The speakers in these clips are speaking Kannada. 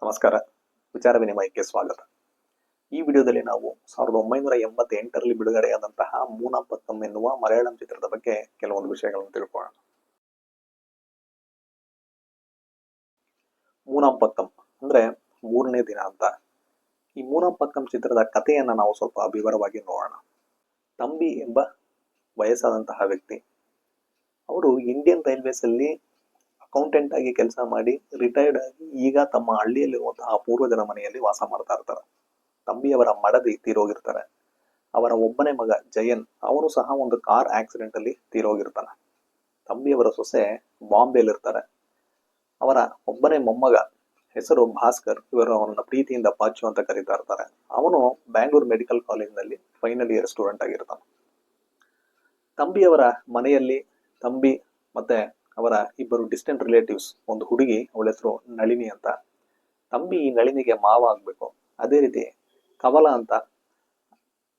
ನಮಸ್ಕಾರ. ವಿಚಾರ ವಿನಿಮಯಕ್ಕೆ ಸ್ವಾಗತ. ಈ ವಿಡಿಯೋದಲ್ಲಿ ನಾವು 1988ರಲ್ಲಿ ಬಿಡುಗಡೆಯಾದಂತಹ ಮೂನಾಂಪಕ್ಕಂ ಎನ್ನುವ ಮಲಯಾಳಂ ಚಿತ್ರದ ಬಗ್ಗೆ ಕೆಲವೊಂದು ವಿಷಯಗಳನ್ನು ತಿಳ್ಕೊಳ್ಳೋಣ. ಮೂನಾಂಪಕ್ಕಂ ಅಂದ್ರೆ ಮೂರನೇ ದಿನ ಅಂತ. ಈ ಮೂನಾಂಪಕ್ಕಂ ಚಿತ್ರದ ಕಥೆಯನ್ನ ನಾವು ಸ್ವಲ್ಪ ವಿವರವಾಗಿ ನೋಡೋಣ. ತಂಬಿ ಎಂಬ ವಯಸ್ಸಾದಂತಹ ವ್ಯಕ್ತಿ, ಅವರು ಇಂಡಿಯನ್ ರೈಲ್ವೇಸ್ ಅಲ್ಲಿ ಅಕೌಂಟೆಂಟ್ ಆಗಿ ಕೆಲಸ ಮಾಡಿ ರಿಟೈರ್ಡ್ ಆಗಿ ಈಗ ತಮ್ಮ ಹಳ್ಳಿಯಲ್ಲಿರುವಂತಹ ಪೂರ್ವಜರ ಮನೆಯಲ್ಲಿ ವಾಸ ಮಾಡ್ತಾ ಇರ್ತಾರೆ. ತಂಬಿಯವರ ಮಡದಿ ತೀರೋಗಿರ್ತಾರೆ. ಅವರ ಒಬ್ಬನೇ ಮಗ ಜಯನ್, ಅವನು ಸಹ ಒಂದು ಕಾರ್ ಆಕ್ಸಿಡೆಂಟ್ ಅಲ್ಲಿ ತೀರೋಗಿರ್ತಾನೆ. ತಂಬಿಯವರ ಸೊಸೆ ಬಾಂಬೆಲಿರ್ತಾರೆ. ಅವರ ಒಬ್ಬನೇ ಮೊಮ್ಮಗ, ಹೆಸರು ಭಾಸ್ಕರ್, ಇವರು ಅವನನ್ನ ಪ್ರೀತಿಯಿಂದ ಪಾಚು ಅಂತ ಕರೀತಾ ಇರ್ತಾರೆ. ಅವನು ಬ್ಯಾಂಗ್ಳೂರ್ ಮೆಡಿಕಲ್ ಕಾಲೇಜ್ನಲ್ಲಿ ಫೈನಲ್ ಇಯರ್ ಸ್ಟೂಡೆಂಟ್ ಆಗಿರ್ತಾನೆ. ತಂಬಿಯವರ ಮನೆಯಲ್ಲಿ ತಂಬಿ ಮತ್ತೆ ಅವರ ಇಬ್ಬರು ಡಿಸ್ಟೆಂಟ್ ರಿಲೇಟಿವ್ಸ್, ಒಂದು ಹುಡುಗಿ, ಅವಳ ಹೆಸರು ನಳಿನಿ ಅಂತ. ತಂಬಿ ಈ ನಳಿನಿಗೆ ಮಾವ ಆಗ್ಬೇಕು. ಅದೇ ರೀತಿ ಕವಲ ಅಂತ,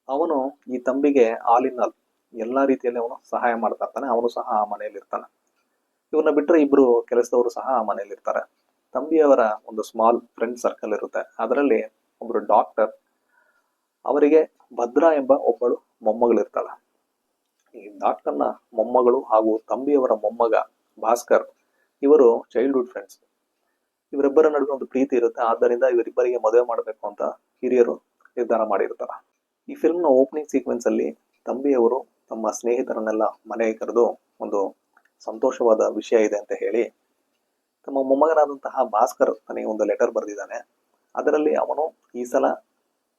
ಅವನು ಈ ತಂಬಿಗೆ ಆಲ್ ಇನ್ ಆಲ್, ಎಲ್ಲಾ ರೀತಿಯಲ್ಲಿ ಅವನು ಸಹಾಯ ಮಾಡ್ತಾ ಇರ್ತಾನೆ. ಅವನು ಸಹ ಆ ಮನೆಯಲ್ಲಿ ಇರ್ತಾನೆ. ಇವ್ರನ್ನ ಬಿಟ್ಟರೆ ಇಬ್ರು ಕೆಲಸದವರು ಸಹ ಆ ಮನೆಯಲ್ಲಿ ಇರ್ತಾರೆ. ತಂಬಿಯವರ ಒಂದು ಸ್ಮಾಲ್ ಫ್ರೆಂಡ್ ಸರ್ಕಲ್ ಇರುತ್ತೆ. ಅದರಲ್ಲಿ ಒಬ್ರು ಡಾಕ್ಟರ್, ಅವರಿಗೆ ಭದ್ರಾ ಎಂಬ ಒಬ್ಬಳು ಮೊಮ್ಮಗಳಿರ್ತಾಳೆ. ಈ ಡಾಕ್ಟರ್ನ ಮೊಮ್ಮಗಳು ಹಾಗೂ ತಂಬಿಯವರ ಮೊಮ್ಮಗ ಭಾಸ್ಕರ್, ಇವರು ಚೈಲ್ಡ್ಹುಡ್ ಫ್ರೆಂಡ್ಸ್. ಇವರಿಬ್ಬರ ನಡುವೆ ಒಂದು ಪ್ರೀತಿ ಇರುತ್ತೆ. ಆದ್ದರಿಂದ ಇವರಿಬ್ಬರಿಗೆ ಮದುವೆ ಮಾಡಬೇಕು ಅಂತ ಹಿರಿಯರು ನಿರ್ಧಾರ ಮಾಡಿರ್ತಾರೆ. ಈ ಫಿಲ್ಮ್ನ ಓಪನಿಂಗ್ ಸೀಕ್ವೆನ್ಸ್ ಅಲ್ಲಿ ತಂಬಿಯವರು ತಮ್ಮ ಸ್ನೇಹಿತರನ್ನೆಲ್ಲ ಮನೆಗೆ ಕರೆದು ಒಂದು ಸಂತೋಷವಾದ ವಿಷಯ ಇದೆ ಅಂತ ಹೇಳಿ, ತಮ್ಮ ಮೊಮ್ಮಗನಾದಂತಹ ಭಾಸ್ಕರ್ ತನಗೆ ಒಂದು ಲೆಟರ್ ಬರೆದಿದ್ದಾನೆ. ಅದರಲ್ಲಿ ಅವನು ಈ ಸಲ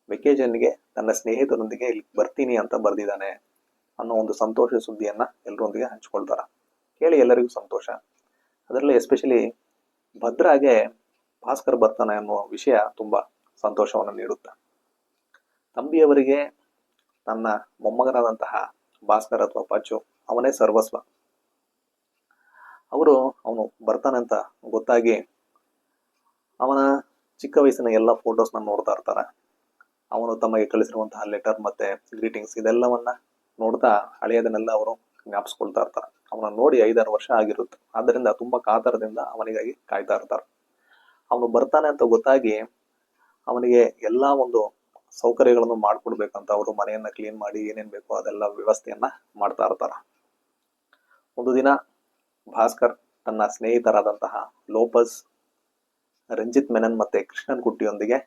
ವೆಕೇಷನ್ಗೆ ತನ್ನ ಸ್ನೇಹಿತರೊಂದಿಗೆ ಇಲ್ಲಿ ಬರ್ತೀನಿ ಅಂತ ಬರೆದಿದ್ದಾನೆ ಅನ್ನೋ ಒಂದು ಸಂತೋಷ ಸುದ್ದಿಯನ್ನ ಎಲ್ಲರೊಂದಿಗೆ ಹಂಚ್ಕೊಳ್ತಾರೆ. ಕೇಳಿ ಎಲ್ಲರಿಗೂ ಸಂತೋಷ. ಅದರಲ್ಲಿ ಎಸ್ಪೆಷಲಿ ಭದ್ರಾಗೆ ಭಾಸ್ಕರ್ ಬರ್ತಾನೆ ಅನ್ನುವ ವಿಷಯ ತುಂಬಾ ಸಂತೋಷವನ್ನು ನೀಡುತ್ತೆ. ತಂಬಿಯವರಿಗೆ ತನ್ನ ಮೊಮ್ಮಗನಾದಂತಹ ಭಾಸ್ಕರ್ ಅಥವಾ ಪಾಚು ಅವನೇ ಸರ್ವಸ್ವ. ಅವನು ಬರ್ತಾನೆ ಅಂತ ಗೊತ್ತಾಗಿ ಅವನ ಚಿಕ್ಕ ವಯಸ್ಸಿನ ಎಲ್ಲ ಫೋಟೋಸ್ನ ನೋಡ್ತಾ ಇರ್ತಾರೆ. ಅವನು ತಮಗೆ ಕಳಿಸಿರುವಂತಹ ಲೆಟರ್ ಮತ್ತೆ ಗ್ರೀಟಿಂಗ್ಸ್ ಇದೆಲ್ಲವನ್ನ ನೋಡ್ತಾ ಹಳೆಯದನ್ನೆಲ್ಲ ಅವರು ಜ್ಞಾಪಿಸ್ಕೊಳ್ತಾ ಇರ್ತಾರೆ. ಅವನ ನೋಡಿ 5-6 ವರ್ಷ ಆಗಿರುತ್ತೆ. ಆದ್ದರಿಂದ ತುಂಬಾ ಕಾತರದಿಂದ ಅವನಿಗಾಗಿ ಕಾಯ್ತಾ ಇರ್ತಾರೆ. ಅವನು ಬರ್ತಾನೆ ಅಂತ ಗೊತ್ತಾಗಿ ಅವನಿಗೆ ಎಲ್ಲಾ ಒಂದು ಸೌಕರ್ಯಗಳನ್ನು ಮಾಡ್ಕೊಡ್ಬೇಕಂತ ಅವರು ಮನೆಯನ್ನ ಕ್ಲೀನ್ ಮಾಡಿ ಏನೇನ್ ಬೇಕೋ ಅದೆಲ್ಲ ವ್ಯವಸ್ಥೆಯನ್ನ ಮಾಡ್ತಾ ಇರ್ತಾರೆ. ಒಂದು ದಿನ ಭಾಸ್ಕರ್ ತನ್ನ ಸ್ನೇಹಿತರಾದಂತಹ ಲೋಪಸ್, ರಂಜಿತ್ ಮೆನನ್ ಮತ್ತೆ ಕೃಷ್ಣನ್ ಕುಟ್ಟಿಯೊಂದಿಗೆ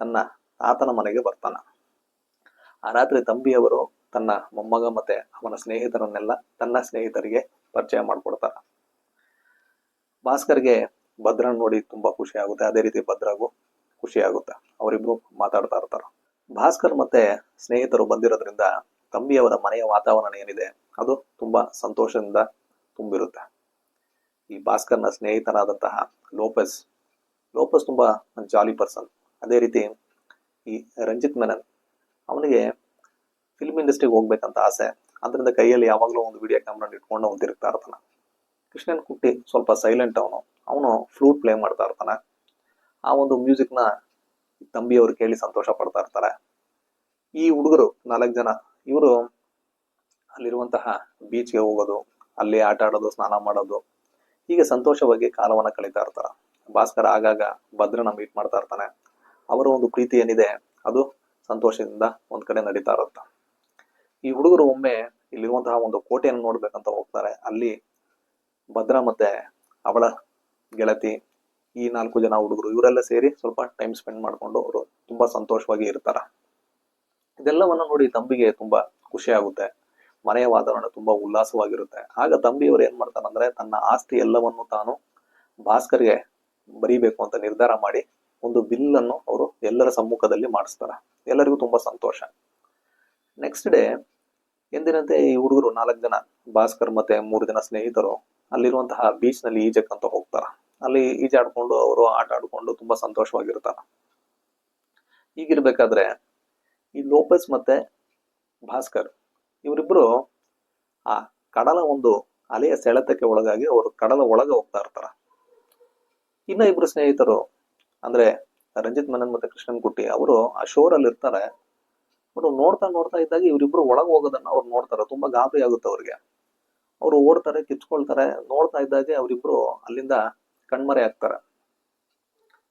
ತನ್ನ ಆತನ ಮನೆಗೆ ಬರ್ತಾನೆ. ಆ ರಾತ್ರಿ ತಂಬಿಯವರು ತನ್ನ ಮೊಮ್ಮಗ ಮತ್ತೆ ಅವನ ಸ್ನೇಹಿತರನ್ನೆಲ್ಲ ತನ್ನ ಸ್ನೇಹಿತರಿಗೆ ಪರಿಚಯ ಮಾಡ್ಕೊಡ್ತಾರೆ. ಭಾಸ್ಕರ್ಗೆ ಭದ್ರನ್ ನೋಡಿ ತುಂಬಾ ಖುಷಿ ಆಗುತ್ತೆ. ಅದೇ ರೀತಿ ಭದ್ರಾಗೂ ಖುಷಿ ಆಗುತ್ತೆ. ಅವರಿಬ್ರು ಮಾತಾಡ್ತಾ ಇರ್ತಾರೆ. ಭಾಸ್ಕರ್ ಮತ್ತೆ ಸ್ನೇಹಿತರು ಬಂದಿರೋದ್ರಿಂದ ತಂಬಿಯವರ ಮನೆಯ ವಾತಾವರಣ ಏನಿದೆ ಅದು ತುಂಬಾ ಸಂತೋಷದಿಂದ ತುಂಬಿರುತ್ತೆ. ಈ ಭಾಸ್ಕರ್ನ ಸ್ನೇಹಿತನಾದಂತಹ ಲೋಪಸ್ ತುಂಬಾ ಜಾಲಿ ಪರ್ಸನ್. ಅದೇ ರೀತಿ ಈ ರಂಜಿತ್ ಮೆನನ್, ಅವನಿಗೆ ಫಿಲ್ಮ್ ಇಂಡಸ್ಟ್ರಿಗೆ ಹೋಗ್ಬೇಕಂತ ಆಸೆ. ಅದರಿಂದ ಕೈಯಲ್ಲಿ ಯಾವಾಗಲೂ ಒಂದು ವಿಡಿಯೋ ಕ್ಯಾಮ್ರಾ ಇಟ್ಕೊಂಡು ಅವನು ತಿರುಗ್ತಾ ಇರ್ತಾನೆ. ಕೃಷ್ಣನ್ ಕುಟ್ಟಿ ಸ್ವಲ್ಪ ಸೈಲೆಂಟ್. ಅವನು ಫ್ಲೂಟ್ ಪ್ಲೇ ಮಾಡ್ತಾ ಇರ್ತಾನೆ. ಆ ಒಂದು ಮ್ಯೂಸಿಕ್ನ ತಂಬಿಯವರು ಕೇಳಿ ಸಂತೋಷ ಪಡ್ತಾ ಇರ್ತಾರೆ. ಈ ಹುಡುಗರು 4 ಜನ, ಇವರು ಅಲ್ಲಿರುವಂತಹ ಬೀಚ್ಗೆ ಹೋಗೋದು, ಅಲ್ಲಿ ಆಟ ಆಡೋದು, ಸ್ನಾನ ಮಾಡೋದು, ಹೀಗೆ ಸಂತೋಷವಾಗಿ ಕಾಲವನ್ನ ಕಳೀತಾ ಇರ್ತಾರೆ. ಭಾಸ್ಕರ್ ಆಗಾಗ ಭದ್ರನ ಮೀಟ್ ಮಾಡ್ತಾ ಇರ್ತಾನೆ. ಅವರ ಒಂದು ಪ್ರೀತಿ ಏನಿದೆ ಅದು ಸಂತೋಷದಿಂದ ಒಂದ್ ಕಡೆ ನಡೀತಾ ಇರುತ್ತೆ. ಈ ಹುಡುಗರು ಒಮ್ಮೆ ಇಲ್ಲಿರುವಂತಹ ಒಂದು ಕೋಟೆಯನ್ನು ನೋಡ್ಬೇಕಂತ ಹೋಗ್ತಾರೆ. ಅಲ್ಲಿ ಭದ್ರಾ ಮತ್ತೆ ಅವಳ ಗೆಳತಿ, ಈ 4 ಜನ ಹುಡುಗರು, ಇವರೆಲ್ಲ ಸೇರಿ ಸ್ವಲ್ಪ ಟೈಮ್ ಸ್ಪೆಂಡ್ ಮಾಡ್ಕೊಂಡು ಅವರು ತುಂಬಾ ಸಂತೋಷವಾಗಿ ಇರ್ತಾರ. ಇದೆಲ್ಲವನ್ನ ನೋಡಿ ತಂಬಿಗೆ ತುಂಬಾ ಖುಷಿ ಆಗುತ್ತೆ. ಮನೆಯ ವಾತಾವರಣ ತುಂಬಾ ಉಲ್ಲಾಸವಾಗಿರುತ್ತೆ. ಆಗ ತಂಬಿಯವರು ಏನ್ ಮಾಡ್ತಾರಂದ್ರೆ ತನ್ನ ಆಸ್ತಿ ಎಲ್ಲವನ್ನು ತಾನು ಭಾಸ್ಕರ್ಗೆ ಬರೀಬೇಕು ಅಂತ ನಿರ್ಧಾರ ಮಾಡಿ ಒಂದು ಬಿಲ್ ಅನ್ನು ಅವರು ಎಲ್ಲರ ಸಮ್ಮುಖದಲ್ಲಿ ಮಾಡಿಸ್ತಾರೆ. ಎಲ್ಲರಿಗೂ ತುಂಬಾ ಸಂತೋಷ. ನೆಕ್ಸ್ಟ್ ಡೇ ಎಂದಿನಂತೆ ಈ ಹುಡುಗರು 4 ಜನ, ಭಾಸ್ಕರ್ ಮತ್ತೆ 3 ಜನ ಸ್ನೇಹಿತರು ಅಲ್ಲಿರುವಂತಹ ಬೀಚ್ ನಲ್ಲಿ ಈಜಕ್ಕಂತ ಹೋಗ್ತಾರ. ಅಲ್ಲಿ ಈಜಾಡ್ಕೊಂಡು ಅವರು ಆಟ ಆಡ್ಕೊಂಡು ತುಂಬಾ ಸಂತೋಷವಾಗಿರ್ತಾರ. ಹೀಗಿರ್ಬೇಕಾದ್ರೆ ಈ ಲೋಪಸ್ ಮತ್ತೆ ಭಾಸ್ಕರ್ ಇವರಿಬ್ರು ಆ ಕಡಲ ಒಂದು ಅಲೆಯ ಸೆಳೆತಕ್ಕೆ ಒಳಗಾಗಿ ಅವರು ಕಡಲ ಒಳಗೆ ಹೋಗ್ತಾ ಇರ್ತಾರ. ಇನ್ನ ಇಬ್ರು ಸ್ನೇಹಿತರು ಅಂದ್ರೆ ರಂಜಿತ್ ಮೆನನ್ ಮತ್ತೆ ಕೃಷ್ಣನ್ ಕುಟ್ಟಿ, ಅವರು ಆ ಶೋರ್ ಅಲ್ಲಿ ಇರ್ತಾರೆ. ಅವರು ನೋಡ್ತಾ ಇದ್ದಾಗ ಇವರಿಬ್ರು ಒಳಗೆ ಹೋಗೋದನ್ನ ಅವ್ರು ನೋಡ್ತಾರೆ. ತುಂಬಾ ಗಾಬರಿ ಆಗುತ್ತೆ ಅವ್ರಿಗೆ. ಅವರು ಓಡ್ತಾರೆ, ಕಿಚ್ಕೊಳ್ತಾರೆ. ನೋಡ್ತಾ ಇದ್ದಾಗೆ ಅವರಿಬ್ರು ಅಲ್ಲಿಂದ ಕಣ್ಮರೆ ಆಗ್ತಾರೆ.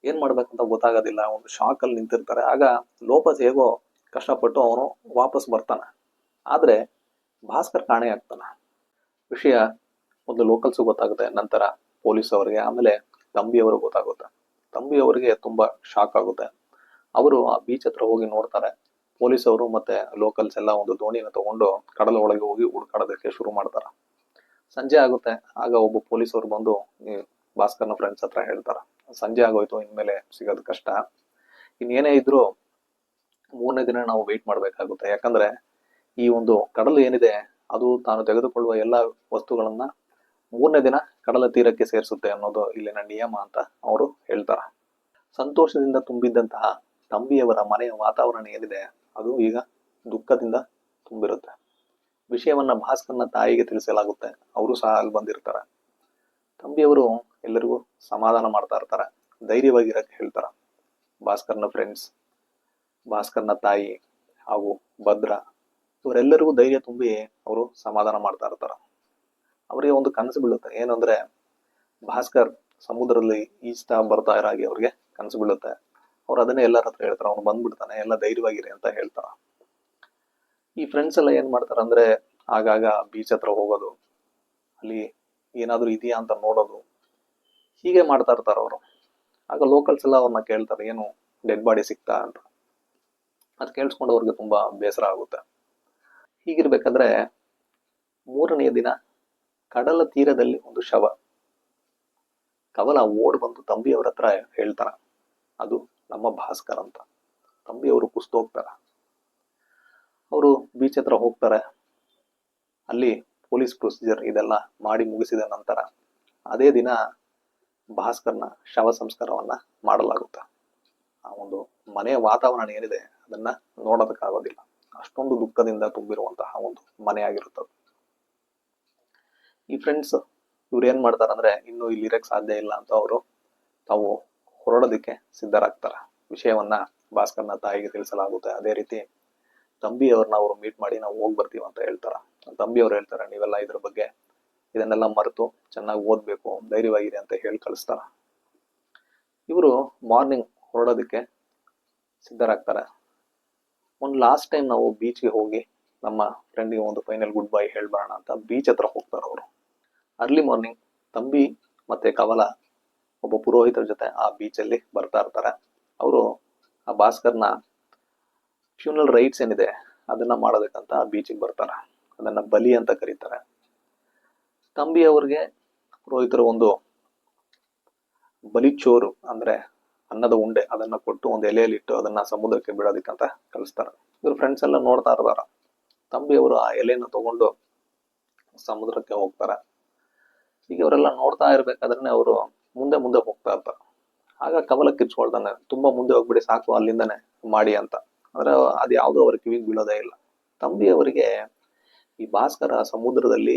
ಏನ್ ಮಾಡ್ಬೇಕಂತ ಗೊತ್ತಾಗೋದಿಲ್ಲ, ಒಂದು ಶಾಕ್ ಅಲ್ಲಿ ನಿಂತಿರ್ತಾರೆ. ಆಗ ಲೋಪಸ್ ಹೇಗೋ ಕಷ್ಟಪಟ್ಟು ಅವನು ವಾಪಸ್ ಬರ್ತಾನೆ. ಆದ್ರೆ ಭಾಸ್ಕರ್ ಕಾಣೆ ಆಗ್ತಾನೆ. ವಿಷಯ ಮೊದಲು ಲೋಕಲ್ಸ್ ಗೊತ್ತಾಗುತ್ತೆ, ನಂತರ ಪೊಲೀಸ್ ಅವರಿಗೆ, ಆಮೇಲೆ ತಂಬಿಯವರು ಗೊತ್ತಾಗುತ್ತೆ. ತಂಬಿಯವರಿಗೆ ತುಂಬಾ ಶಾಕ್ ಆಗುತ್ತೆ. ಅವರು ಆ ಬೀಚ್ ಹತ್ರ ಹೋಗಿ ನೋಡ್ತಾರೆ. ಪೊಲೀಸ್ ಅವರು ಮತ್ತೆ ಲೋಕಲ್ಸ್ ಎಲ್ಲ ಒಂದು ದೋಣಿನ ತಗೊಂಡು ಕಡಲ ಒಳಗೆ ಹೋಗಿ ಹುಡುಕಾಡೋದಕ್ಕೆ ಶುರು ಮಾಡ್ತಾರೆ. ಸಂಜೆ ಆಗುತ್ತೆ. ಆಗ ಒಬ್ಬ ಪೊಲೀಸ್ ಅವರು ಬಂದು ಭಾಸ್ಕರ್ನ ಫ್ರೆಂಡ್ಸ್ ಹತ್ರ ಹೇಳ್ತಾರ, ಸಂಜೆ ಆಗೋಯ್ತು, ಇನ್ಮೇಲೆ ಸಿಗೋದು ಕಷ್ಟ, ಇನ್ನೇನೇ ಇದ್ರು 3ನೇ ದಿನ ನಾವು ವೆಯ್ಟ್ ಮಾಡ್ಬೇಕಾಗುತ್ತೆ. ಯಾಕಂದ್ರೆ ಈ ಒಂದು ಕಡಲು ಏನಿದೆ ಅದು ತಾನು ತೆಗೆದುಕೊಳ್ಳುವ ಎಲ್ಲ ವಸ್ತುಗಳನ್ನ 3ನೇ ದಿನ ಕಡಲ ತೀರಕ್ಕೆ ಸೇರಿಸುತ್ತೆ ಅನ್ನೋದು ಇಲ್ಲಿನ ನಿಯಮ ಅಂತ ಅವರು ಹೇಳ್ತಾರ. ಸಂತೋಷದಿಂದ ತುಂಬಿದ್ದಂತಹ ತಂಬಿಯವರ ಮನೆಯ ವಾತಾವರಣ ಏನಿದೆ ಅದು ಈಗ ದುಃಖದಿಂದ ತುಂಬಿರುತ್ತೆ. ವಿಷಯವನ್ನ ಭಾಸ್ಕರ್ನ ತಾಯಿಗೆ ತಿಳಿಸಲಾಗುತ್ತೆ. ಅವರು ಸಹ ಅಲ್ಲಿ ಬಂದಿರ್ತಾರೆ. ತಂಬಿಯವರು ಎಲ್ಲರಿಗೂ ಸಮಾಧಾನ ಮಾಡ್ತಾ ಇರ್ತಾರೆ, ಧೈರ್ಯವಾಗಿರಕ್ಕೆ ಹೇಳ್ತಾರ. ಭಾಸ್ಕರ್ನ ಫ್ರೆಂಡ್ಸ್, ಭಾಸ್ಕರ್ನ ತಾಯಿ ಹಾಗೂ ಭದ್ರ, ಇವರೆಲ್ಲರಿಗೂ ಧೈರ್ಯ ತುಂಬಿ ಅವರು ಸಮಾಧಾನ ಮಾಡ್ತಾ ಇರ್ತಾರ. ಅವರಿಗೆ ಒಂದು ಕನಸು ಬೀಳುತ್ತೆ. ಏನಂದ್ರೆ ಭಾಸ್ಕರ್ ಸಮುದ್ರದಲ್ಲಿ ಈಜ್ತಾ ಬರ್ತಾ ಇರೋ ಹಾಗೆ ಅವ್ರಿಗೆ ಕನಸು ಬೀಳುತ್ತೆ. ಅವ್ರು ಅದನ್ನೇ ಎಲ್ಲರ ಹತ್ರ ಹೇಳ್ತಾರ, ಅವ್ನು ಬಂದ್ಬಿಡ್ತಾನೆ, ಎಲ್ಲ ಧೈರ್ಯವಾಗಿರಿ ಅಂತ ಹೇಳ್ತಾರ. ಈ ಫ್ರೆಂಡ್ಸ್ ಎಲ್ಲ ಏನ್ ಮಾಡ್ತಾರ ಅಂದ್ರೆ ಆಗಾಗ ಬೀಚ್ ಹತ್ರ ಹೋಗೋದು, ಅಲ್ಲಿ ಏನಾದ್ರು ಇದೆಯಾ ಅಂತ ನೋಡೋದು, ಹೀಗೆ ಮಾಡ್ತಾ ಇರ್ತಾರ ಅವರು. ಆಗ ಲೋಕಲ್ಸ್ ಎಲ್ಲ ಅವ್ರನ್ನ ಕೇಳ್ತಾರೆ, ಏನು ಡೆಡ್ ಬಾಡಿ ಸಿಕ್ತಾ ಅಂತ. ಅದ್ ಕೇಳಿಸ್ಕೊಂಡು ಅವ್ರಿಗೆ ತುಂಬಾ ಬೇಸರ ಆಗುತ್ತೆ. ಹೀಗಿರ್ಬೇಕಾದ್ರೆ 3ನೇ ದಿನ ಕಡಲ ತೀರದಲ್ಲಿ ಒಂದು ಶವ. ಕವಲ ಓಡ್ ಬಂದು ತಂಬಿಯವ್ರ ಹತ್ರ ಹೇಳ್ತಾರ, ಅದು ನಮ್ಮ ಭಾಸ್ಕರ್ ಅಂತ. ತಂಬಿಯವರು ಕುಸ್ತು ಹೋಗ್ತಾರ. ಅವರು ಬೀಚ್ ಹತ್ರ ಹೋಗ್ತಾರೆ. ಅಲ್ಲಿ ಪೊಲೀಸ್ ಪ್ರೊಸೀಜರ್ ಇದೆಲ್ಲ ಮಾಡಿ ಮುಗಿಸಿದ ನಂತರ ಅದೇ ದಿನ ಭಾಸ್ಕರ್ನ ಶವ ಸಂಸ್ಕಾರವನ್ನ ಮಾಡಲಾಗುತ್ತೆ. ಆ ಒಂದು ಮನೆಯ ವಾತಾವರಣ ಏನಿದೆ ಅದನ್ನ ನೋಡೋದಕ್ಕಾಗೋದಿಲ್ಲ, ಅಷ್ಟೊಂದು ದುಃಖದಿಂದ ತುಂಬಿರುವಂತಹ ಒಂದು ಮನೆ ಆಗಿರುತ್ತದೆ. ಈ ಫ್ರೆಂಡ್ಸ್ ಇವ್ರು ಏನ್ ಮಾಡ್ತಾರಂದ್ರೆ ಇನ್ನು ಇಲ್ಲಿ ಇರಕ್ ಸಾಧ್ಯ ಇಲ್ಲ ಅಂತ ಅವರು ತಾವು ಹೊರಡೋದಕ್ಕೆ ಸಿದ್ಧರಾಗ್ತಾರ. ವಿಷಯವನ್ನ ಭಾಸ್ಕರ್ನ ತಾಯಿಗೆ ತಿಳಿಸಲಾಗುತ್ತೆ. ಅದೇ ರೀತಿ ತಂಬಿಯವ್ರನ್ನ ಅವರು ಮೀಟ್ ಮಾಡಿ ನಾವು ಹೋಗಿ ಬರ್ತೀವಿ ಅಂತ ಹೇಳ್ತಾರ. ತಂಬಿಯವ್ರು ಹೇಳ್ತಾರೆ, ನೀವೆಲ್ಲ ಇದ್ರ ಬಗ್ಗೆ ಇದನ್ನೆಲ್ಲ ಮರೆತು ಚೆನ್ನಾಗಿ ಓದ್ಬೇಕು, ಧೈರ್ಯವಾಗಿರಿ ಅಂತ ಹೇಳಿ ಕಳಿಸ್ತಾರ. ಇವರು ಮಾರ್ನಿಂಗ್ ಹೊರಡೋದಕ್ಕೆ ಸಿದ್ಧರಾಗ್ತಾರೆ. ಒಂದು ಲಾಸ್ಟ್ ಟೈಮ್ ನಾವು ಬೀಚ್ಗೆ ಹೋಗಿ ನಮ್ಮ ಫ್ರೆಂಡ್ಗೆ ಒಂದು ಫೈನಲ್ ಗುಡ್ ಬೈ ಹೇಳ್ಬಾರೋಣ ಅಂತ ಬೀಚ್ ಹತ್ರ ಹೋಗ್ತಾರ ಅವರು. ಅರ್ಲಿ ಮಾರ್ನಿಂಗ್ ತಂಬಿ ಮತ್ತೆ ಕವಲ ಒಬ್ಬ ಪುರೋಹಿತರ ಜೊತೆ ಆ ಬೀಚಲ್ಲಿ ಬರ್ತಾ ಇರ್ತಾರೆ. ಅವರು ಆ ಭಾಸ್ಕರ್ನ ಫ್ಯೂನಲ್ ರೈಟ್ಸ್ ಏನಿದೆ ಅದನ್ನ ಮಾಡೋದಕ್ಕಂತ ಆ ಬೀಚಿಗೆ ಬರ್ತಾರ. ಅದನ್ನ ಬಲಿ ಅಂತ ಕರೀತಾರೆ. ತಂಬಿ ಅವ್ರಿಗೆ ಪುರೋಹಿತರು ಒಂದು ಬಲಿಚೋರು ಅಂದ್ರೆ ಅನ್ನದ ಉಂಡೆ ಅದನ್ನ ಕೊಟ್ಟು ಒಂದು ಎಲೆಯಲ್ಲಿ ಇಟ್ಟು ಅದನ್ನ ಸಮುದ್ರಕ್ಕೆ ಬಿಡೋದಕ್ಕಂತ ಕಳಿಸ್ತಾರ. ಇವ್ರ ಫ್ರೆಂಡ್ಸ್ ಎಲ್ಲ ನೋಡ್ತಾ ಇರ್ತಾರ. ತಂಬಿ ಅವರು ಆ ಎಲೆನ ತಗೊಂಡು ಸಮುದ್ರಕ್ಕೆ ಹೋಗ್ತಾರ. ಈಗ ಅವರೆಲ್ಲ ನೋಡ್ತಾ ಇರ್ಬೇಕಾದ್ರೆ ಅವರು ಮುಂದೆ ಮುಂದೆ ಹೋಗ್ತಾ ಇರ್ತಾರ. ಆಗ ಕವಲ ಕಿರ್ಚ್ಕೊಳ್ತಾನೆ, ತುಂಬಾ ಮುಂದೆ ಹೋಗ್ಬಿಡಿ, ಸಾಕು ಅಲ್ಲಿಂದನೆ ಮಾಡಿ ಅಂತ. ಅಂದ್ರೆ ಅದ್ ಯಾವ್ದು ಅವ್ರ ಕಿವಿಗೆ ಬೀಳೋದೇ ಇಲ್ಲ. ತಂಬಿ ಅವರಿಗೆ ಈ ಭಾಸ್ಕರ ಸಮುದ್ರದಲ್ಲಿ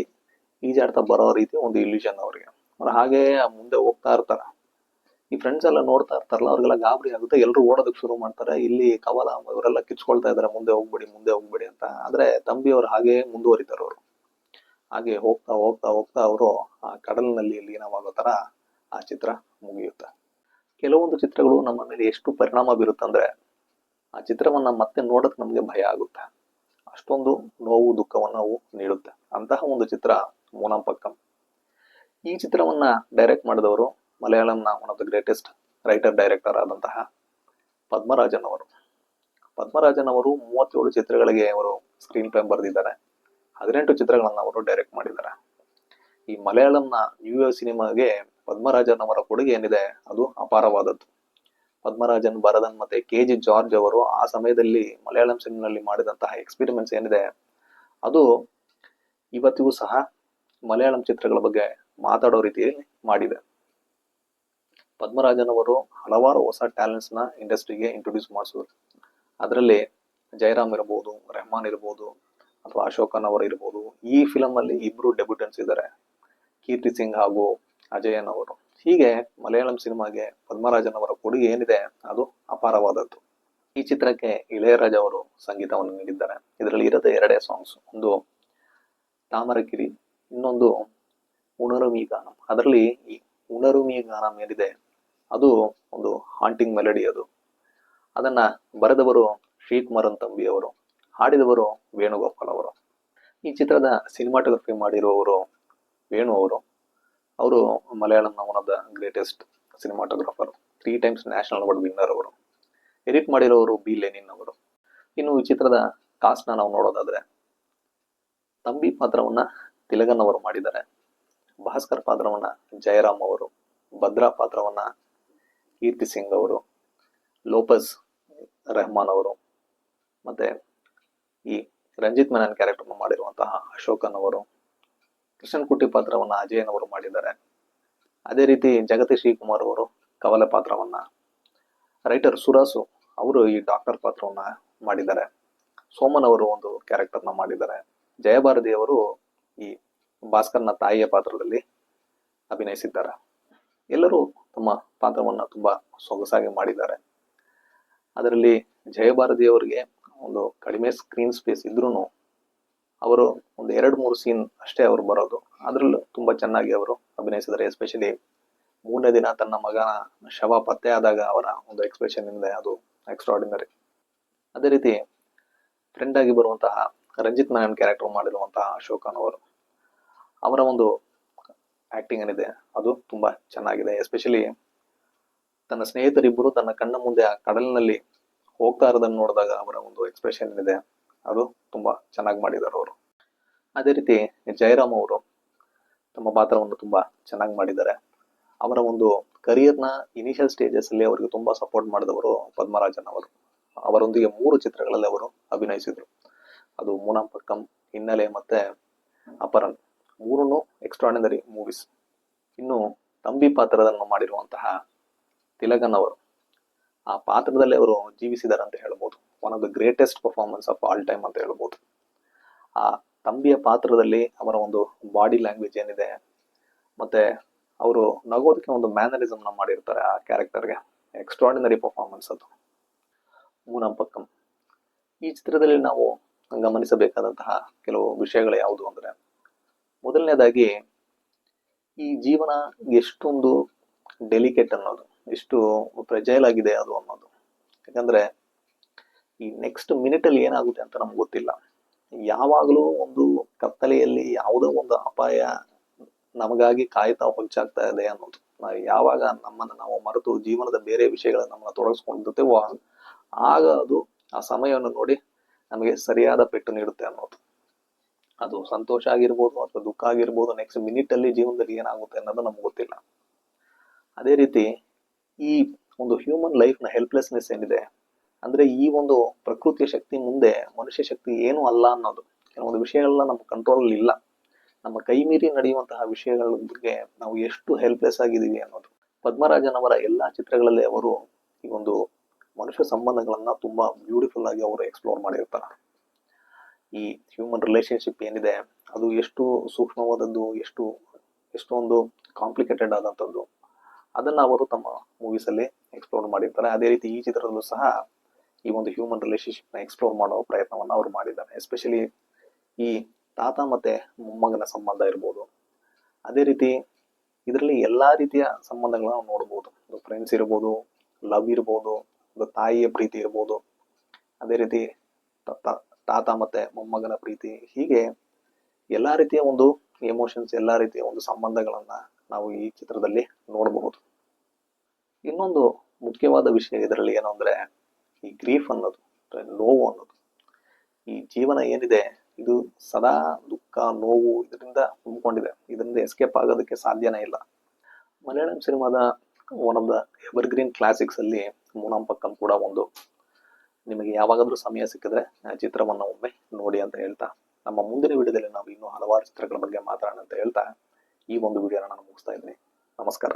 ಈಜಾಡ್ತಾ ಬರೋ ರೀತಿ ಒಂದು ಇಲ್ಯೂಷನ್ ಅವ್ರಿಗೆ. ಅವ್ರು ಹಾಗೆ ಮುಂದೆ ಹೋಗ್ತಾ ಇರ್ತಾರ. ಈ ಫ್ರೆಂಡ್ಸ್ ಎಲ್ಲ ನೋಡ್ತಾ ಇರ್ತಾರಲ್ಲ, ಅವ್ರಿಗೆಲ್ಲ ಗಾಬರಿ ಆಗುತ್ತೆ. ಎಲ್ರು ಓಡೋದಕ್ಕೆ ಶುರು ಮಾಡ್ತಾರೆ. ಇಲ್ಲಿ ಕವಲ ಇವರೆಲ್ಲ ಕಿರ್ಚ್ಕೊಳ್ತಾ ಇದಾರೆ, ಮುಂದೆ ಹೋಗ್ಬಿಡಿ ಅಂತ. ಆದ್ರೆ ತಂಬಿ ಅವ್ರು ಹಾಗೆ ಮುಂದುವರಿತಾರ. ಅವರು ಹಾಗೆ ಹೋಗ್ತಾ ಹೋಗ್ತಾ ಹೋಗ್ತಾ ಅವರು ಆ ಕಡಲಿನಲ್ಲಿ ಲೀನವಾಗೋ ತರ ಆ ಚಿತ್ರ ಮುಗಿಯುತ್ತೆ. ಕೆಲವೊಂದು ಚಿತ್ರಗಳು ನಮ್ಮ ಮೇಲೆ ಎಷ್ಟು ಪರಿಣಾಮ ಬೀರುತ್ತಂದ್ರೆ ಆ ಚಿತ್ರವನ್ನ ಮತ್ತೆ ನೋಡಕ್ ನಮ್ಗೆ ಭಯ ಆಗುತ್ತೆ. ಅಷ್ಟೊಂದು ನೋವು ದುಃಖವನ್ನು ಅವು ನೀಡುತ್ತೆ. ಅಂತಹ ಒಂದು ಚಿತ್ರ ಮೂನಾಂಪಕ್ಕಂ. ಈ ಚಿತ್ರವನ್ನ ಡೈರೆಕ್ಟ್ ಮಾಡಿದವರು ಮಲಯಾಳಂನ one of the greatest writer director ಆದಂತಹ ಪದ್ಮರಾಜನ್ ಅವರು. ಪದ್ಮರಾಜನ್ ಅವರು 37 ಚಿತ್ರಗಳಿಗೆ ಅವರು ಸ್ಕ್ರೀನ್ ಪ್ಲೇ ಬರೆದಿದ್ದಾರೆ. 18 ಚಿತ್ರಗಳನ್ನ ಅವರು ಡೈರೆಕ್ಟ್ ಮಾಡಿದ್ದಾರೆ. ಈ ಮಲಯಾಳಂನ ನ್ಯೂ ಸಿನಿಮಾಗೆ ಪದ್ಮರಾಜನ್ ಅವರ ಕೊಡುಗೆ ಏನಿದೆ ಅದು ಅಪಾರವಾದದ್ದು. ಪದ್ಮರಾಜನ್, ಭರದನ್ ಮತ್ತೆ KG ಜಾರ್ಜ್ ಅವರು ಆ ಸಮಯದಲ್ಲಿ ಮಲಯಾಳಂ ಸಿನಿಮಾದಲ್ಲಿ ಮಾಡಿದಂತಹ ಎಕ್ಸ್ಪೆರಿಮೆಂಟ್ಸ್ ಏನಿದೆ ಅದು ಇವತ್ತಿಗೂ ಸಹ ಮಲಯಾಳಂ ಚಿತ್ರಗಳ ಬಗ್ಗೆ ಮಾತಾಡೋ ರೀತಿಯಲ್ಲಿ ಮಾಡಿದೆ. ಪದ್ಮರಾಜನ್ ಅವರು ಹಲವಾರು ಹೊಸ ಟ್ಯಾಲೆಂಟ್ಸ್ ನ ಇಂಡಸ್ಟ್ರಿಗೆ ಇಂಟ್ರೊಡ್ಯೂಸ್ ಮಾಡಿಸಿದ್ರು. ಅದರಲ್ಲಿ ಜಯರಾಮ್ ಇರಬಹುದು, ರೆಹಮಾನ್ ಇರಬಹುದು, ಅಥವಾ ಅಶೋಕನ್ ಅವರು ಇರಬಹುದು. ಈ ಫಿಲಂ ಅಲ್ಲಿ ಇಬ್ರು ಡೆಬ್ಯೂಟೆಂಟ್ಸ್ ಇದ್ದಾರೆ, ಕೀರ್ತಿ ಸಿಂಗ್ ಹಾಗೂ ಅಜಯನ್ ಅವರು. ಹೀಗೆ ಮಲಯಾಳಂ ಸಿನಿಮಾಗೆ ಪದ್ಮರಾಜನ್ ಅವರ ಕೊಡುಗೆ ಏನಿದೆ ಅದು ಅಪಾರವಾದದ್ದು. ಈ ಚಿತ್ರಕ್ಕೆ ಇಳೆಯರಾಜ ಅವರು ಸಂಗೀತವನ್ನು ನೀಡಿದ್ದಾರೆ. ಇದರಲ್ಲಿ ಇರೋದೇ 2 ಸಾಂಗ್ಸ್, ಒಂದು ತಾಮರಕಿರಿ, ಇನ್ನೊಂದು ಉಣರುಮಿ ಗಾನಂ. ಅದರಲ್ಲಿ ಈ ಉಣರುಮಿ ಗಾನಂ ಏನಿದೆ ಅದು ಒಂದು ಹಾಂಟಿಂಗ್ ಮೆಲಡಿ. ಅದನ್ನ ಬರೆದವರು ಶ್ರೀಕುಮಾರನ್ ತಂಬಿ ಅವರು, ಹಾಡಿದವರು ವೇಣುಗೋಪಾಲ್ ಅವರು. ಈ ಚಿತ್ರದ ಸಿನಿಮಾಟೋಗ್ರಫಿ ಮಾಡಿರುವವರು ವೇಣು ಅವರು. ಅವರು ಮಲಯಾಳಂನ one of the greatest cinematographer, 3 times national award winner ಅವರು. ಎಡಿಟ್ ಮಾಡಿರೋರು ಬಿ ಲೆನಿನ್ ಅವರು. ಇನ್ನು ಈ ಚಿತ್ರದ ಕಾಸ್ಟ್ ನಾವು ನೋಡೋದಾದ್ರೆ, ತಂಬಿ ಪಾತ್ರವನ್ನ ತಿಲಗನ್ ಅವರು ಮಾಡಿದ್ದಾರೆ, ಭಾಸ್ಕರ್ ಪಾತ್ರವನ್ನ ಜಯರಾಮ್ ಅವರು, ಭದ್ರಾ ಪಾತ್ರವನ್ನ ಕೀರ್ತಿ ಸಿಂಗ್ ಅವರು, ಲೋಪಸ್ ರೆಹಮಾನ್ ಅವರು, ಮತ್ತೆ ಈ ರಂಜಿತ್ ಮೆನನ್ ಕ್ಯಾರೆಕ್ಟರ್ ಮಾಡಿರುವಂತಹ ಅಶೋಕನ್ ಅವರು, ಕೃಷ್ಣನ್ ಕುಟ್ಟಿ ಪಾತ್ರವನ್ನ ಅಜಯನ್ ಅವರು ಮಾಡಿದ್ದಾರೆ. ಅದೇ ರೀತಿ ಜಗತಿ ಶ್ರೀಕುಮಾರ್ ಅವರು ಕವಲೆ ಪಾತ್ರವನ್ನ, ರೈಟರ್ ಸುರಾಸು ಅವರು ಈ ಡಾಕ್ಟರ್ ಪಾತ್ರವನ್ನ ಮಾಡಿದ್ದಾರೆ. ಸೋಮನ್ ಅವರು ಒಂದು ಕ್ಯಾರೆಕ್ಟರ್ನ ಮಾಡಿದ್ದಾರೆ. ಜಯಭಾರತಿ ಅವರು ಈ ಭಾಸ್ಕರ್ನ ತಾಯಿಯ ಪಾತ್ರದಲ್ಲಿ ಅಭಿನಯಿಸಿದ್ದಾರೆ. ಎಲ್ಲರೂ ತಮ್ಮ ಪಾತ್ರವನ್ನ ತುಂಬಾ ಸೊಗಸಾಗಿ ಮಾಡಿದ್ದಾರೆ. ಅದರಲ್ಲಿ ಜಯಭಾರತಿ ಅವರಿಗೆ ಒಂದು ಕಡಿಮೆ ಸ್ಕ್ರೀನ್ ಸ್ಪೇಸ್ ಇದ್ರೂ ಅವರು ಒಂದು 2-3 ಸೀನ್ ಅಷ್ಟೇ ಅವರು ಬರೋದು, ಅದ್ರಲ್ಲೂ ತುಂಬಾ ಚೆನ್ನಾಗಿ ಅವರು ಅಭಿನಯಿಸಿದ್ದಾರೆ. ಎಸ್ಪೆಷಲಿ 3ನೇ ದಿನ ತನ್ನ ಮಗನ ಶವ ಪತ್ತೆ ಆದಾಗ ಅವರ ಒಂದು ಎಕ್ಸ್ಪ್ರೆಷನ್ ಇದೆ, ಅದು ಎಕ್ಸ್ಟ್ರಾರ್ಡಿನರಿ. ಅದೇ ರೀತಿ ಫ್ರೆಂಡ್ ಆಗಿ ಬರುವಂತಹ ರಂಜಿತ್ ಮೆನನ್ ಕ್ಯಾರೆಕ್ಟರ್ ಮಾಡಿರುವಂತಹ ಅಶೋಕನ್ ಅವರು, ಅವರ ಒಂದು ಆಕ್ಟಿಂಗ್ ಏನಿದೆ ಅದು ತುಂಬಾ ಚೆನ್ನಾಗಿದೆ. ಎಸ್ಪೆಷಲಿ ತನ್ನ ಸ್ನೇಹಿತರಿಬ್ಬರು ತನ್ನ ಕಣ್ಣ ಮುಂದೆ ಆ ಕಡಲಿನಲ್ಲಿ ಹೋಗ್ತಾ ಇರೋದನ್ನು ನೋಡಿದಾಗ ಅವರ ಒಂದು ಎಕ್ಸ್ಪ್ರೆಷನ್ ಏನಿದೆ ಅದು ತುಂಬಾ ಚೆನ್ನಾಗಿ ಮಾಡಿದ್ದಾರೆ ಅವರು. ಅದೇ ರೀತಿ ಜಯರಾಮ್ ಅವರು ತಮ್ಮ ಪಾತ್ರವನ್ನು ತುಂಬಾ ಚೆನ್ನಾಗಿ ಮಾಡಿದ್ದಾರೆ. ಅವರ ಒಂದು ಕರಿಯರ್ನ ಇನಿಷಿಯಲ್ ಸ್ಟೇಜಸ್ ಅಲ್ಲಿ ಅವರಿಗೆ ತುಂಬಾ ಸಪೋರ್ಟ್ ಮಾಡಿದವರು ಪದ್ಮರಾಜನ್ ಅವರು. ಅವರೊಂದಿಗೆ 3 ಚಿತ್ರಗಳಲ್ಲಿ ಅವರು ಅಭಿನಯಿಸಿದ್ರು. ಅದು ಮೂನಾಂಪಕ್ಕಂ, ಹಿನ್ನೆಲೆ ಮತ್ತೆ ಅಪರನ್, 3 ಎಕ್ಸ್ಟ್ರಾರ್ಡಿನರಿ ಮೂವೀಸ್. ಇನ್ನು ತಂಬಿ ಪಾತ್ರವನ್ನು ಮಾಡಿರುವಂತಹ ತಿಲಗನ್ ಅವರು, ಆ ಪಾತ್ರದಲ್ಲಿ ಅವರು ಜೀವಿಸಿದ್ದಾರೆ ಅಂತ ಹೇಳ್ಬೋದು. One of the greatest performance of all time ಅಂತ ಹೇಳ್ಬೋದು. ಆ ತಂಬಿಯ ಪಾತ್ರದಲ್ಲಿ ಅವರ ಒಂದು ಬಾಡಿ ಲ್ಯಾಂಗ್ವೇಜ್ ಏನಿದೆ, ಮತ್ತೆ ಅವರು ನಗೋದಕ್ಕೆ ಒಂದು ಮ್ಯಾನರಿಸಮ್ ನ ಮಾಡಿರ್ತಾರೆ ಆ ಕ್ಯಾರೆಕ್ಟರ್ಗೆ, ಎಕ್ಸ್ಟ್ರಾರ್ಡಿನರಿ ಪರ್ಫಾರ್ಮೆನ್ಸ್ ಅದು. ಮೂನಾಂಪಕ್ಕಂ ಈ ಚಿತ್ರದಲ್ಲಿ ನಾವು ಗಮನಿಸಬೇಕಾದಂತಹ ಕೆಲವು ವಿಷಯಗಳು ಯಾವುದು ಅಂದ್ರೆ, ಮೊದಲನೇದಾಗಿ ಈ ಜೀವನ ಎಷ್ಟೊಂದು ಡೆಲಿಕೇಟ್ ಅನ್ನೋದು, ಎಷ್ಟು ಫ್ರೆಜೈಲ್ ಆಗಿದೆ ಅದು ಅನ್ನೋದು. ಯಾಕಂದ್ರೆ ಈ ನೆಕ್ಸ್ಟ್ ಮಿನಿಟ್ ಅಲ್ಲಿ ಏನಾಗುತ್ತೆ ಅಂತ ನಮ್ಗೆ ಗೊತ್ತಿಲ್ಲ. ಯಾವಾಗಲೂ ಒಂದು ಕತ್ತಲೆಯಲ್ಲಿ ಯಾವುದೋ ಒಂದು ಅಪಾಯ ನಮಗಾಗಿ ಕಾಯ್ತಾ ಹೊಚ್ಚಾಗ್ತಾ ಇದೆ ಅನ್ನೋದು. ನಾವು ಯಾವಾಗ ನಮ್ಮನ್ನು ನಾವು ಮರೆತು ಜೀವನದ ಬೇರೆ ವಿಷಯಗಳನ್ನ ನಮ್ಮನ್ನ ತೊಡಗಿಸ್ಕೊಂಡಿರ್ತೇವೋ ಆಗ ಅದು ಆ ಸಮಯವನ್ನು ನೋಡಿ ನಮಗೆ ಸರಿಯಾದ ಪೆಟ್ಟು ನೀಡುತ್ತೆ ಅನ್ನೋದು. ಅದು ಸಂತೋಷ ಆಗಿರ್ಬೋದು ಅಥವಾ ದುಃಖ ಆಗಿರ್ಬೋದು, ನೆಕ್ಸ್ಟ್ ಮಿನಿಟ್ ಅಲ್ಲಿ ಜೀವನದಲ್ಲಿ ಏನಾಗುತ್ತೆ ಅನ್ನೋದು ನಮ್ಗೆ ಗೊತ್ತಿಲ್ಲ. ಅದೇ ರೀತಿ ಈ ಒಂದು ಹ್ಯೂಮನ್ ಲೈಫ್ ನ ಹೆಲ್ಪ್ಲೆಸ್ನೆಸ್ ಏನಿದೆ ಅಂದ್ರೆ, ಈ ಒಂದು ಪ್ರಕೃತಿಯ ಶಕ್ತಿ ಮುಂದೆ ಮನುಷ್ಯ ಶಕ್ತಿ ಏನು ಅಲ್ಲ ಅನ್ನೋದು. ಕೆಲವೊಂದು ವಿಷಯಗಳನ್ನ ನಮ್ಮ ಕಂಟ್ರೋಲ್ ಇಲ್ಲ, ನಮ್ಮ ಕೈ ಮೀರಿ ನಡೆಯುವಂತಹ ವಿಷಯಗಳ ಬಗ್ಗೆ ನಾವು ಎಷ್ಟು ಹೆಲ್ಪ್ಲೆಸ್ ಆಗಿದ್ದೀವಿ ಅನ್ನೋದು. ಪದ್ಮರಾಜನ್ ಅವರ ಎಲ್ಲಾ ಚಿತ್ರಗಳಲ್ಲಿ ಅವರು ಈ ಒಂದು ಮನುಷ್ಯ ಸಂಬಂಧಗಳನ್ನ ತುಂಬಾ ಬ್ಯೂಟಿಫುಲ್ ಆಗಿ ಅವರು ಎಕ್ಸ್ಪ್ಲೋರ್ ಮಾಡಿರ್ತಾರೆ. ಈ ಹ್ಯೂಮನ್ ರಿಲೇಶನ್ಶಿಪ್ ಏನಿದೆ ಅದು ಎಷ್ಟು ಸೂಕ್ಷ್ಮವಾದದ್ದು, ಎಷ್ಟೊಂದು ಕಾಂಪ್ಲಿಕೇಟೆಡ್ ಆದಂಥದ್ದು, ಅದನ್ನ ಅವರು ತಮ್ಮ ಮೂವೀಸ್ ಅಲ್ಲಿ ಎಕ್ಸ್ಪ್ಲೋರ್ ಮಾಡಿರ್ತಾರೆ. ಅದೇ ರೀತಿ ಈ ಚಿತ್ರದಲ್ಲೂ ಸಹ ಈ ಒಂದು ಹ್ಯೂಮನ್ ರಿಲೇಶನ್ಶಿಪ್ ನ ಎಕ್ಸ್ಪ್ಲೋರ್ ಮಾಡೋ ಪ್ರಯತ್ನವನ್ನ ಅವರು ಮಾಡಿದ್ದಾರೆ. ಎಸ್ಪೆಷಲಿ ಈ ತಾತ ಮತ್ತೆ ಮೊಮ್ಮಗನ ಸಂಬಂಧ ಇರ್ಬೋದು. ಅದೇ ರೀತಿ ಇದರಲ್ಲಿ ಎಲ್ಲಾ ರೀತಿಯ ಸಂಬಂಧಗಳನ್ನ ನಾವು ನೋಡ್ಬೋದು. ಫ್ರೆಂಡ್ಸ್ ಇರ್ಬೋದು, ಲವ್ ಇರ್ಬೋದು, ಒಂದು ತಾಯಿಯ ಪ್ರೀತಿ ಇರ್ಬೋದು, ಅದೇ ರೀತಿ ತಾತ ಮತ್ತೆ ಮೊಮ್ಮಗನ ಪ್ರೀತಿ, ಹೀಗೆ ಎಲ್ಲಾ ರೀತಿಯ ಒಂದು ಎಮೋಷನ್ಸ್, ಎಲ್ಲಾ ರೀತಿಯ ಒಂದು ಸಂಬಂಧಗಳನ್ನ ನಾವು ಈ ಚಿತ್ರದಲ್ಲಿ ನೋಡಬಹುದು. ಇನ್ನೊಂದು ಮುಖ್ಯವಾದ ವಿಷಯ ಇದರಲ್ಲಿ ಏನು ಅಂದ್ರೆ, ಈ ಗ್ರೀಫ್ ಅನ್ನೋದು, ನೋವು ಅನ್ನೋದು. ಈ ಜೀವನ ಏನಿದೆ ಇದು ಸದಾ ದುಃಖ, ನೋವು ಇದರಿಂದ ತುಂಬಿಕೊಂಡಿದೆ. ಇದರಿಂದ ಎಸ್ಕೇಪ್ ಆಗೋದಕ್ಕೆ ಸಾಧ್ಯನೇ ಇಲ್ಲ. ಮಲಯಾಳಂ ಸಿನಿಮಾದ one of the evergreen classics ಅಲ್ಲಿ ಮೂನಾಂಪಕ್ಕಂ ಕೂಡ ಒಂದು. ನಿಮಗೆ ಯಾವಾಗಾದ್ರೂ ಸಮಯ ಸಿಕ್ಕಿದ್ರೆ ಚಿತ್ರವನ್ನು ಒಮ್ಮೆ ನೋಡಿ ಅಂತ ಹೇಳ್ತಾ, ನಮ್ಮ ಮುಂದಿನ ವಿಡಿಯೋದಲ್ಲಿ ನಾವು ಇನ್ನೂ ಹಲವಾರು ಚಿತ್ರಗಳ ಬಗ್ಗೆ ಮಾತಾಡೋಣ ಅಂತ ಹೇಳ್ತಾ ಈ ಒಂದು ವಿಡಿಯೋನ ನಾನು ಮುಗಿಸ್ತಾ ಇದ್ದೀನಿ. ನಮಸ್ಕಾರ.